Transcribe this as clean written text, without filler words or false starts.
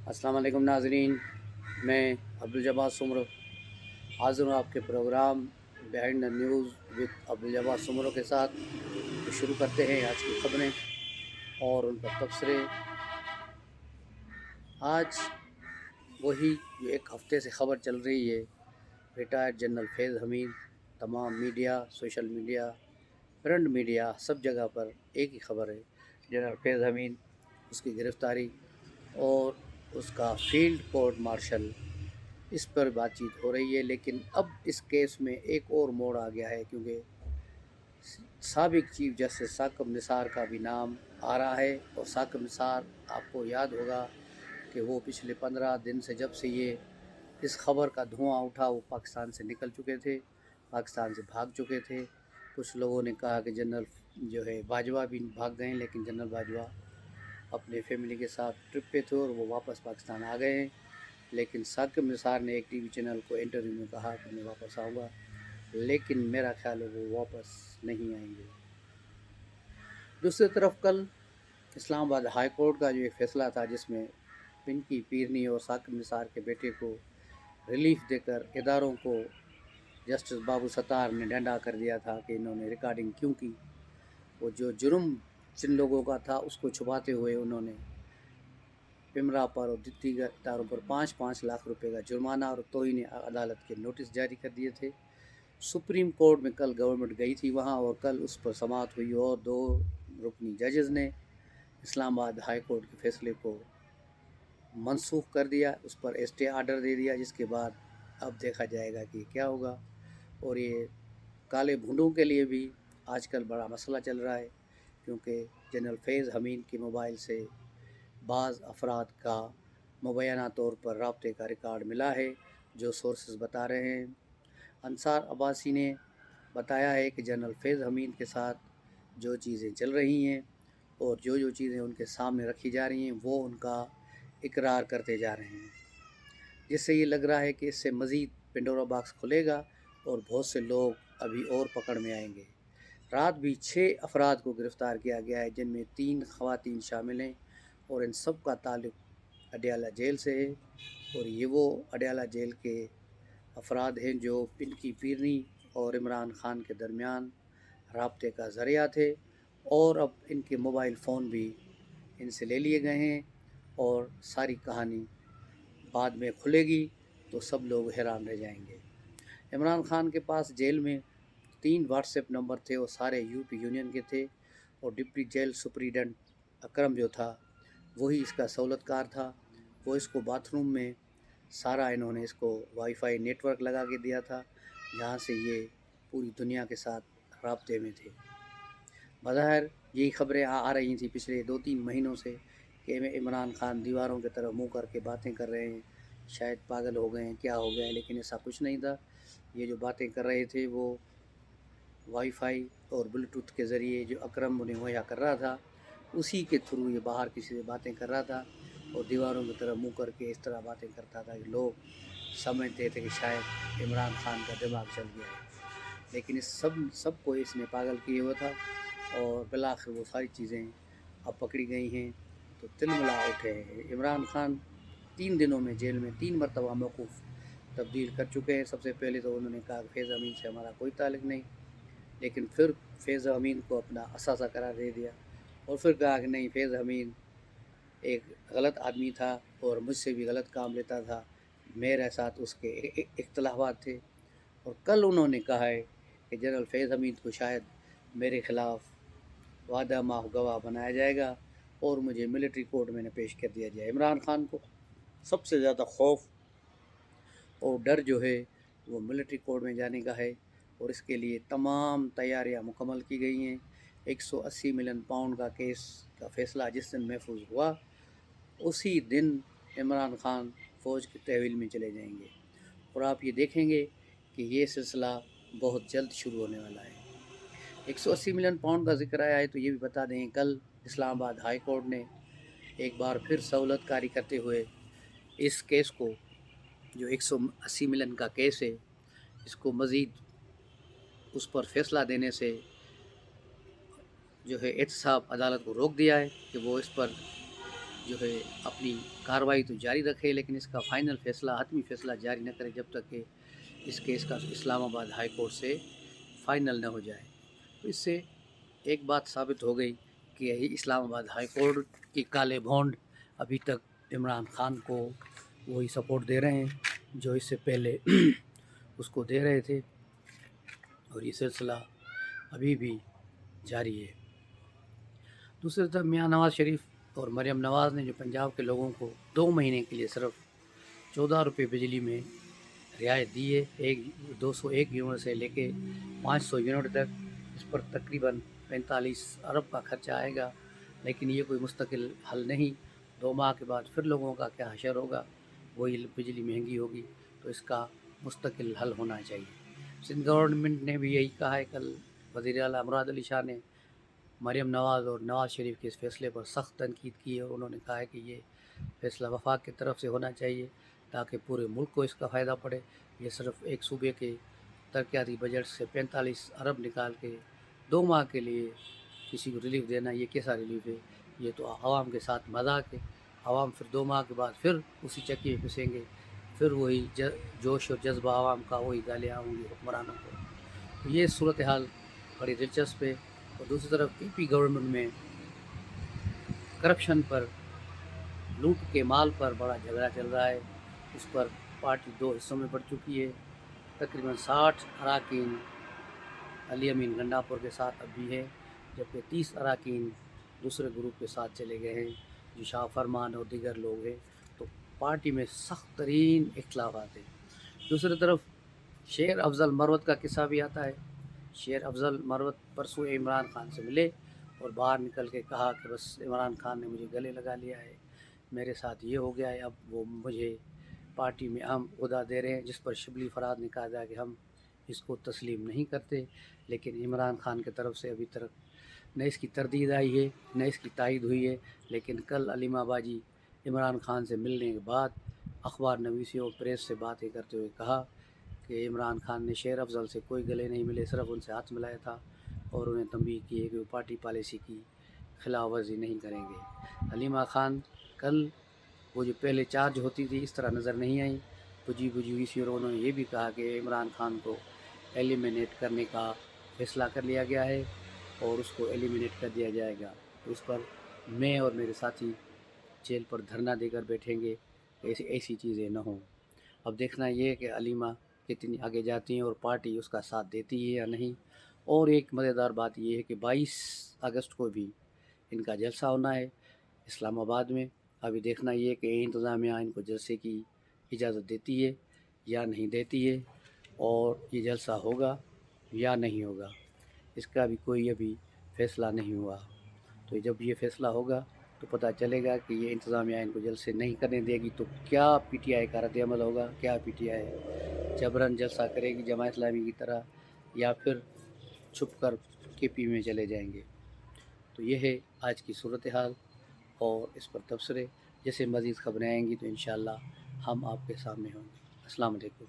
अस्सलाम वालेकुम नाज़रीन, मैं अब्दुल जब्बार सुमरो हाज़िर हूँ आपके program behind the news with Abdul Jabbar Soomro के साथ। तो शुरू करते हैं आज की ख़बरें और उन पर तबसरे। आज वही जो एक हफ़्ते से ख़बर चल रही है, रिटायर्ड जनरल फैज़ हमीद, तमाम media, social media, print media, सब जगह पर एक ही ख़बर है, जनरल फैज़ हमीद, उसकी गिरफ़्तारी और उसका फील्ड कोर्ट मार्शल, इस पर बातचीत हो रही है। लेकिन अब इस केस में एक और मोड़ आ गया है, क्योंकि साबिक चीफ जस्टिस साकिब निसार का भी नाम आ रहा है। और साकिब निसार, आपको याद होगा कि वो पिछले 15 दिन से, जब से ये इस खबर का धुआं उठा, वो पाकिस्तान से निकल चुके थे, पाकिस्तान से भाग चुके थे। कुछ लोगों ने कहा कि जनरल जो है बाजवा भी भाग गए, लेकिन जनरल बाजवा अपने फैमिली के साथ ट्रिप पे थे और वो वापस पाकिस्तान आ गए हैं। लेकिन साकिब निसार ने एक टीवी चैनल को इंटरव्यू में कहा कि मैं वापस आऊँगा, लेकिन मेरा ख्याल है वो वापस नहीं आएंगे। दूसरी तरफ कल इस्लामाबाद हाई कोर्ट का जो एक फ़ैसला था, जिसमें पिंकी पीरनी और साकिब निसार के बेटे को रिलीफ देकर इदारों को जस्टिस बाबू सत्तार ने डंडा कर दिया था कि इन्होंने रिकॉर्डिंग क्यों की। वो जो जुर्म जिन लोगों का था उसको छुपाते हुए उन्होंने पिमरा पर और दीगर इदारों पर 5-5 लाख रुपए का जुर्माना और तौहीन अदालत के नोटिस जारी कर दिए थे। सुप्रीम कोर्ट में कल गवर्नमेंट गई थी वहाँ, और कल उस पर समाअत हुई और 2 रुकनी जजेस ने इस्लामाबाद हाई कोर्ट के फैसले को मनसूख कर दिया, उस पर स्टे आर्डर दे दिया, जिसके बाद अब देखा जाएगा कि क्या होगा। और ये काले भुंडों के लिए भी आजकल बड़ा मसला चल रहा है, क्योंकि जनरल फैज़ हमीद के मोबाइल से बाज़ अफराद का मुबैना तौर पर राब्ते का रिकॉर्ड मिला है, जो सोर्सेस बता रहे हैं। अंसार अब्बासी ने बताया है कि जनरल फैज़ हमीद के साथ जो चीज़ें चल रही हैं और जो चीज़ें उनके सामने रखी जा रही हैं, वो उनका इकरार करते जा रहे हैं, जिससे ये लग रहा है कि इससे मज़ीद पेंडोरा बॉक्स खुलेगा और बहुत से लोग अभी और पकड़ में आएंगे। रात भी 6 अफराद को गिरफ़्तार किया गया है, जिनमें 3 ख़वातीन शामिल हैं, और इन सब का ताल्लुक़ अडयाला जेल से है। और ये वो अडयाला जेल के अफराद हैं जो पिंकी पीरनी और इमरान खान के दरमियान राब्ते का ज़रिया थे, और अब इनके मोबाइल फ़ोन भी इनसे ले लिए गए हैं। और सारी कहानी बाद में खुलेगी तो सब लोग हैरान रह जाएंगे। इमरान खान के पास जेल में 3 व्हाट्सएप नंबर थे, वो सारे यूपी यूनियन के थे, और डिप्टी जेल सुपरिटेंडेंट अकरम जो था वही इसका सहूलतकार था। वो इसको बाथरूम में सारा इन्होंने इसको वाईफाई नेटवर्क लगा के दिया था, जहाँ से ये पूरी दुनिया के साथ राब्ते में थे। बज़ाहिर यही खबरें आ रही थी पिछले 2-3 महीनों से कि इमरान खान दीवारों की तरफ मुँह करके बातें कर रहे हैं, शायद पागल हो गए हैं, क्या हो गया है, लेकिन ऐसा कुछ नहीं था। ये जो बातें कर रहे थे वो वाईफाई और ब्लूटूथ के ज़रिए जो अकरम उन्हें मुहैया कर रहा था, उसी के थ्रू ये बाहर किसी से बातें कर रहा था, और दीवारों की तरफ मुँह करके इस तरह बातें करता था कि लोग समझते थे कि शायद इमरान खान का दिमाग चल गया है। लेकिन इस सब को इसने पागल किए हुआ था, और बिलाखिर वो सारी चीज़ें अब पकड़ी गई हैं तो तिलमिला उठे हैं। इमरान खान 3 दिनों में जेल में 3 मरतबा मौक़ूफ़ तब्दील कर चुके हैं। सबसे पहले तो उन्होंने कहा कि फैज़ अमीन से हमारा कोई ताल्लुक़ नहीं, लेकिन फिर फैज़ अमीन को अपना असासा करार दे दिया, और फिर कहा कि नहीं, फैज़ अमीन एक गलत आदमी था और मुझसे भी गलत काम लेता था, मेरे साथ उसके इख्तिलाफ़ात थे। और कल उन्होंने कहा है कि जनरल फैज़ हमीद को शायद मेरे ख़िलाफ़ वादा माह गवाह बनाया जाएगा और मुझे मिलिट्री कोर्ट में न पेश कर दिया जाए। इमरान खान को सबसे ज़्यादा खौफ और डर जो है वो मिलिट्री कोर्ट में जाने का है, और इसके लिए तमाम तैयारियां मुकम्मल की गई हैं। 180 मिलियन पाउंड का केस का फ़ैसला जिस दिन महफूज हुआ, उसी दिन इमरान खान फ़ौज की तहवील में चले जाएंगे, और आप ये देखेंगे कि ये सिलसिला बहुत जल्द शुरू होने वाला है। 180 मिलियन पाउंड का जिक्र आया है तो ये भी बता दें, कल इस्लामाबाद हाई कोर्ट ने एक बार फिर सहूलतकारी करते हुए इस केस को, जो 180 मिलियन का केस है, इसको मज़ीद उस पर फैसला देने से जो है एहतसाब अदालत को रोक दिया है कि वो इस पर جو ہے اپنی کارروائی تو جاری رکھے، لیکن اس کا فائنل فیصلہ، حتمی فیصلہ جاری نہ کرے جب تک کہ اس کیس کا اسلام آباد ہائی کورٹ سے فائنل نہ ہو جائے۔ تو اس سے ایک بات ثابت ہو گئی کہ اسلام آباد ہائی کورٹ کی کالے بھونڈ ابھی تک عمران خان کو وہی سپورٹ دے رہے ہیں جو اس سے پہلے اس کو دے رہے تھے، اور یہ سلسلہ ابھی بھی جاری ہے۔ دوسری طرف میاں نواز شریف اور مریم نواز نے جو پنجاب کے لوگوں کو 2 مہینے کے لیے صرف 14 روپے بجلی میں رعایت دی ہے، 201 یونٹ سے لے کے 500 یونٹ تک، اس پر تقریباً 45 ارب کا خرچہ آئے گا، لیکن یہ کوئی مستقل حل نہیں۔ 2 ماہ کے بعد پھر لوگوں کا کیا حشر ہوگا، وہی بجلی مہنگی ہوگی، تو اس کا مستقل حل ہونا چاہیے۔ سندھ گورنمنٹ نے بھی یہی کہا ہے، کل وزیر اعلیٰ مراد علی شاہ نے مریم نواز اور نواز شریف کے اس فیصلے پر سخت تنقید کی ہے، اور انہوں نے کہا ہے کہ یہ فیصلہ وفاق کی طرف سے ہونا چاہیے تاکہ پورے ملک کو اس کا فائدہ پڑے۔ یہ صرف ایک صوبے کے ترقیاتی بجٹ سے 45 ارب نکال کے 2 ماہ کے لیے کسی کو ریلیف دینا، یہ کیسا ریلیف ہے؟ یہ تو عوام کے ساتھ مذاق ہے۔ عوام پھر 2 ماہ کے بعد پھر اسی چکی میں پھنسیں گے، پھر وہی جوش اور جذبہ عوام کا، وہی گالیاں ہوں گی حکمرانوں کو۔ تو یہ صورتحال بڑی دلچسپ ہے۔ اور دوسری طرف پی پی گورنمنٹ میں کرپشن پر، لوٹ کے مال پر بڑا جھگڑا چل رہا ہے۔ اس پر پارٹی 2 حصوں میں بڑھ چکی ہے۔ تقریباً 60 اراکین علی امین گنڈاپور کے ساتھ اب بھی ہے، جبکہ 30 اراکین دوسرے گروپ کے ساتھ چلے گئے ہیں جو شاہ فرمان اور دیگر لوگ ہیں۔ تو پارٹی میں سخت ترین اختلافات ہیں۔ دوسری طرف شیر افضل مروت کا قصہ بھی آتا ہے۔ شیر افضل مروت پرسوں عمران خان سے ملے اور باہر نکل کے کہا کہ بس عمران خان نے مجھے گلے لگا لیا ہے، میرے ساتھ یہ ہو گیا ہے، اب وہ مجھے پارٹی میں اہم عہدہ دے رہے ہیں، جس پر شبلی فراد نے کہا تھا کہ ہم اس کو تسلیم نہیں کرتے۔ لیکن عمران خان کی طرف سے ابھی تک نہ اس کی تردید آئی ہے نہ اس کی تائید ہوئی ہے۔ لیکن کل علیمہ باجی عمران خان سے ملنے کے بعد اخبار نویسیوں اور پریس سے باتیں کرتے ہوئے کہا کہ عمران خان نے شیر افضل سے کوئی گلے نہیں ملے، صرف ان سے ہاتھ ملایا تھا، اور انہیں تنبیہ کی ہے کہ وہ پارٹی پالیسی کی خلاف ورزی نہیں کریں گے۔ علیمہ خان کل وہ جو پہلے چارج ہوتی تھی اس طرح نظر نہیں آئی، بجھی ہوئی سی، اور انہوں نے یہ بھی کہا کہ عمران خان کو ایلیمینیٹ کرنے کا فیصلہ کر لیا گیا ہے اور اس کو ایلیمینیٹ کر دیا جائے گا۔ تو اس پر میں اور میرے ساتھی جیل پر دھرنا دے کر بیٹھیں گے کہ ایسی چیزیں نہ ہوں۔ اب دیکھنا یہ ہے کہ علیمہ کتنی آگے جاتی ہیں اور پارٹی اس کا ساتھ دیتی ہے یا نہیں۔ اور ایک مزیدار بات یہ ہے کہ 22 اگست کو بھی ان کا جلسہ ہونا ہے اسلام آباد میں۔ ابھی دیکھنا یہ ہے کہ انتظامیہ ان کو جلسے کی اجازت دیتی ہے یا نہیں دیتی ہے، اور یہ جلسہ ہوگا یا نہیں ہوگا، اس کا بھی کوئی ابھی فیصلہ نہیں ہوا۔ تو جب یہ فیصلہ ہوگا تو پتہ چلے گا کہ یہ انتظامیہ ان کو جلسے نہیں کرنے دے گی تو کیا پی ٹی آئی کا رد عمل ہوگا، کیا پی ٹی آئی جبراً جلسہ کرے گی جماعت اسلامی کی طرح، یا پھر چھپ کر کے پی میں چلے جائیں گے۔ تو یہ ہے آج کی صورتحال اور اس پر تبصرے۔ جیسے مزید خبریں آئیں گی تو انشاءاللہ ہم آپ کے سامنے ہوں گے۔ السلام علیکم۔